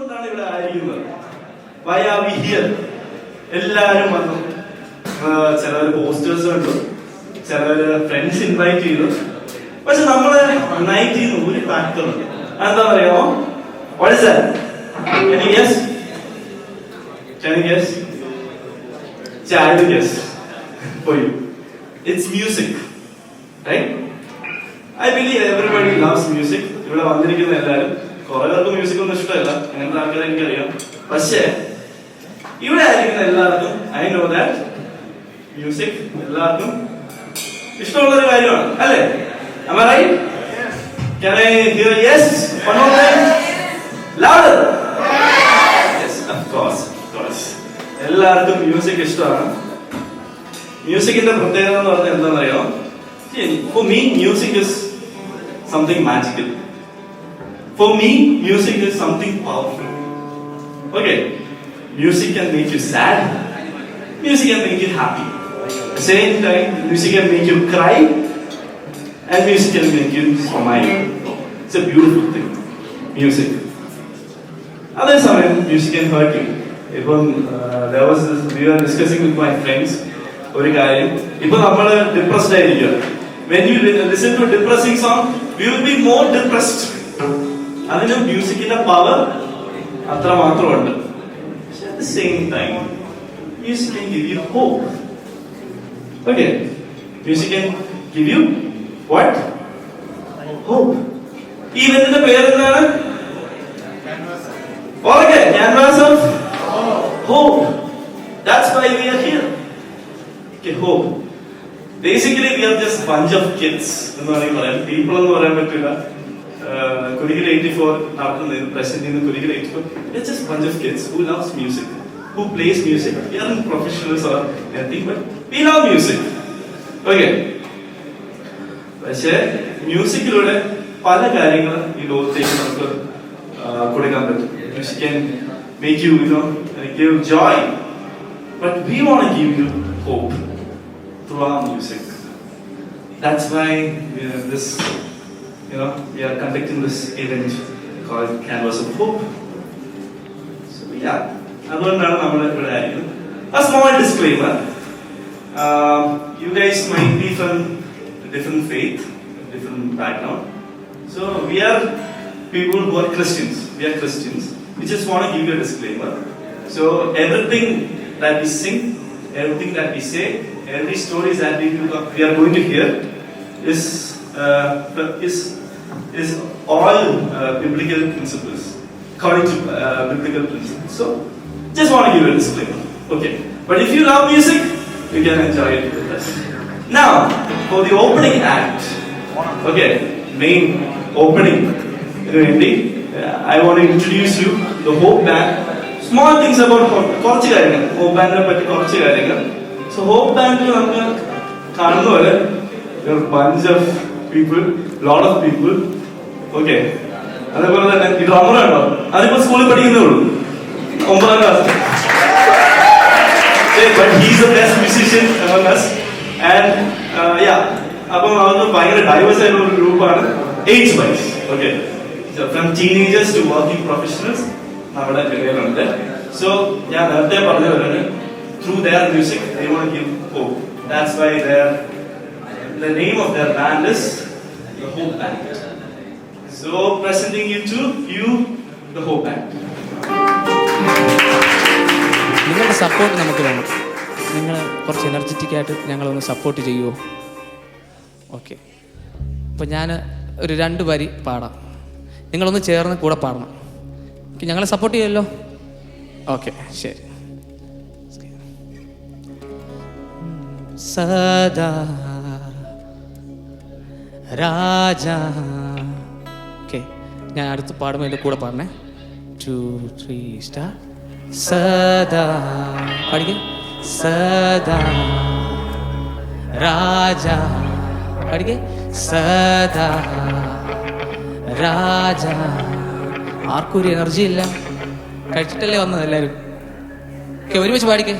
എന്തുകൊണ്ടാണ് ഇവിടെ ആയിരിക്കുന്നത്? Why are we here? എല്ലാരും വന്നു. ചിലവര് പോസ്റ്റേഴ്സ് കണ്ടു, ചിലവര് ഫ്രണ്ട്സ് ഇൻവൈറ്റ് ചെയ്തു. പക്ഷെ നമ്മള് നൈറ്റ് ചെയ്യുന്ന ഒരു ഫാക്ടർ ഉണ്ട്. എന്താ പറയാമോ? What is that? Can you guess? Can you guess? I will guess for you. It's music, right? I believe everybody loves music. ഇവിടെ വന്നിരിക്കുന്ന എല്ലാവരും കുറെ പേർക്ക് മ്യൂസിക് ഒന്നും ഇഷ്ടമല്ല, അങ്ങനത്തെ ആൾക്കാരെ എനിക്കറിയാം. പക്ഷേ ഇവിടെ ആയിരിക്കുന്ന എല്ലാവർക്കും ഐ നോ ദാറ്റ് മ്യൂസിക് എല്ലാവർക്കും ഇഷ്ടമുള്ള ഒരു കാര്യമാണ്, അല്ലേ? Am I right? Can I hear yes? One more time. Louder. Yes, of course. എല്ലാവർക്കും മ്യൂസിക് ഇഷ്ടമാണ്. മ്യൂസിക്കിന്റെ പ്രത്യേകത എന്ന് പറഞ്ഞാൽ എന്താണെന്നറിയോ? For me, music is something magical. For me, music is something powerful. Okay, music can make you sad. Music can make you happy. At the same time, music can make you cry, and music can make you smile. It's a beautiful thing. Music. Other time, music can hurt you. Even we were discussing with my friends. ഒരു കാര്യം, ഇപ്പൊ നമ്മള് depressed ആയിരിക്കുക. When you listen to a depressing song, we will be more depressed. അതിന് മ്യൂസിക്കിന്റെ power അത്ര മാത്രമുണ്ട്. At the same time, music can give you hope. Okay, music can give you what? Hope. ഈ ഇതിന്റെ പേരെന്താണ്? Okay, canvas of hope. That's why we are here. Okay, hope. Basically, we are just bunch of kids. എന്ന് വേണമെങ്കിൽ പറയാം. People എന്ന് പറയാൻ പറ്റില്ല. Kurikil 84 നടത്തുന്ന പ്രസന്റ് ചെയ്യുന്ന Kurikil 84. It's just bunch of kids who loves music, who plays music. We aren't professionals or anything, but we love music. Okay. പക്ഷേ മ്യൂസിക്കിലൂടെ പല കാര്യങ്ങളും ഈ ലോകത്തേക്ക് നമുക്ക് കൊടുക്കാൻ പറ്റും. Music can make you, give joy, but we want to give you hope through our music. That's why we are this, we are conducting this event called Canvas of Hope. So yeah, അതുകൊണ്ടാണ് നമ്മൾ ഇവിടെ ആയിരിക്കുന്നത്. A small disclaimer. You guys might be from different faith, different background. So we are people who are Christians. We are Christians. We just want to give you a disclaimer. So everything that we sing, everything that we say, every story that we are going to hear is all biblical principles, according to biblical principles. So just want to give you a disclaimer. Okay, but if you love music, you can enjoy it with us. Now for the opening act. Okay, main opening. I want to introduce you the Hope Band. Small things about കുറച്ച് കാര്യങ്ങൾ, Hope Bandനെ പറ്റി കുറച്ച് കാര്യങ്ങൾ. So Hope Band നമുക്ക് കാണുന്ന പോലെ there are bunch of people, lot of people. Okay, അതേപോലെ തന്നെ ഈ ഡ്രമ്മർ ഉണ്ടോ? അതിപ്പോ സ്കൂളിൽ പഠിക്കുന്നേ ഉള്ളൂ, 9ാം class. But he's the best musician among us. And yeah, അപ്പം അവർക്ക് ഭയങ്കര ഡൈവേഴ്സ് ആയിട്ടുള്ള ഒരു ഗ്രൂപ്പാണ് age wise. Okay, so from teenagers to working professionals നമ്മുടെ ഇടയിലുണ്ട്. So ഞാൻ നേരത്തെ പറഞ്ഞ പോലെ through their music they want to give hope. That's why the name of their band is the Hope Band. So presenting you to the Hope Band. നിങ്ങളുടെ support നമുക്ക് വേണം. നിങ്ങൾ കുറച്ച് എനർജറ്റിക് ആയിട്ട് ഞങ്ങളൊന്ന് സപ്പോർട്ട് ചെയ്യുമോ? ഓക്കെ, അപ്പോൾ ഞാൻ ഒരു 2 വരി പാടാം, നിങ്ങളൊന്ന് ചേർന്ന് കൂടെ പാടണം. ഞങ്ങളെ സപ്പോർട്ട് ചെയ്യുമല്ലോ? ഓക്കെ, ശരി. സദാ രാജാ. ഓക്കെ, ഞാൻ അടുത്ത് പാടുമ്പോൾ എൻ്റെ കൂടെ പാടണേ. 2, 3 സ്റ്റാർട്ട്. സദാ പാടിക്കേ. സദാ രാജാ പാടിക്കേ. സദാ രാജാ. ആർക്കും ഒരു എനർജി ഇല്ല, കഴിച്ചിട്ടല്ലേ വന്നത് എല്ലാവരും. ഓക്കെ, ഒരുമിച്ച് പാടിക്കേ.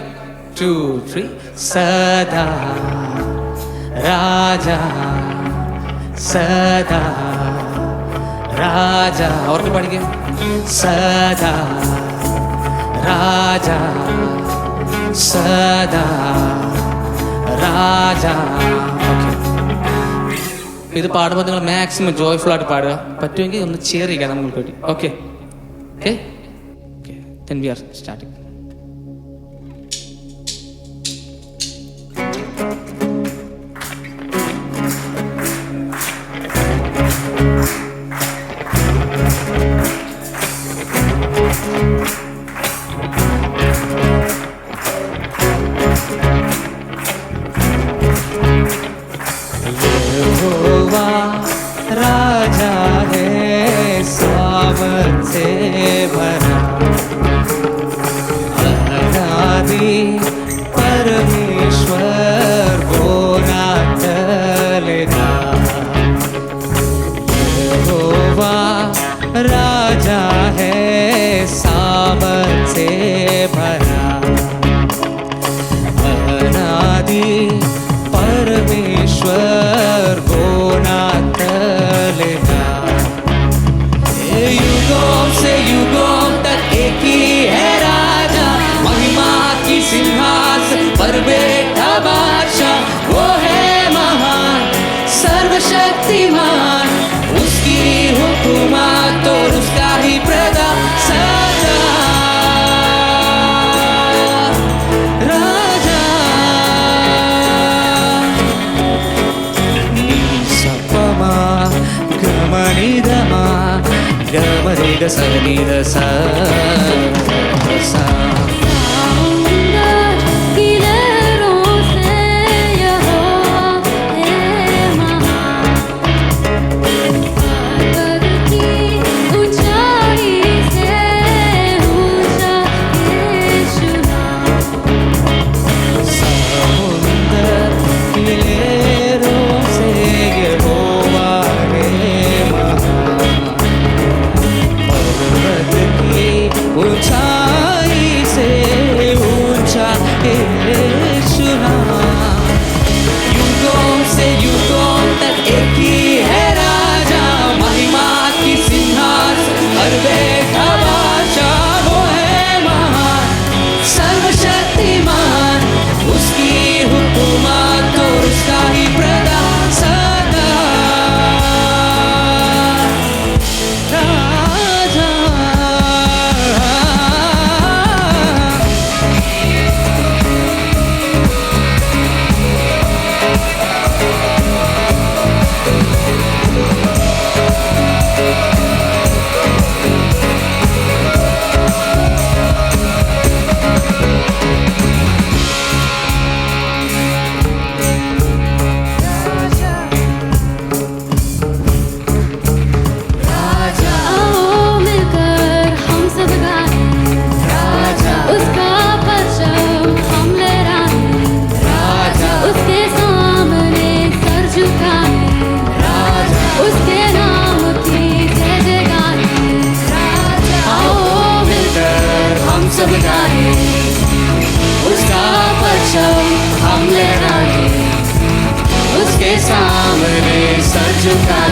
2, 3 സദാ രാജാ സദാ രാജാ. അവർക്ക് പഠിക്കും. സദാ രാജാ, സദാ രാജാ. ഓക്കെ, ഇത് പാടുമ്പോൾ നിങ്ങൾ മാക്സിമം ജോയ്ഫുൾ ആയിട്ട് പാടുക. പറ്റുമെങ്കിൽ ഒന്ന് cheer ചെയ്യാം നമുക്ക് വേണ്ടി. Okay okay okay, then we are starting. यहोवा राजा है सामर्थ से भरा, अनादि परमेश्वर को ना टलेगा. यहोवा राजा है सामर्थ से भरा, अनादि परमेश्वर को ना टलेगा. युगों से युगों तक एक ही है राजा, महिमा की सिंहासन पर बैठा बादशाह. वो है महान सर्वशक्तिमान, उसकी हुकूमत और उसका ही प्रताप सदा. राजा सपमा गमनिदमा गमनिद सनिद सा. उसका परचम हम लहराएं, उसके सामने सर झुकाएं.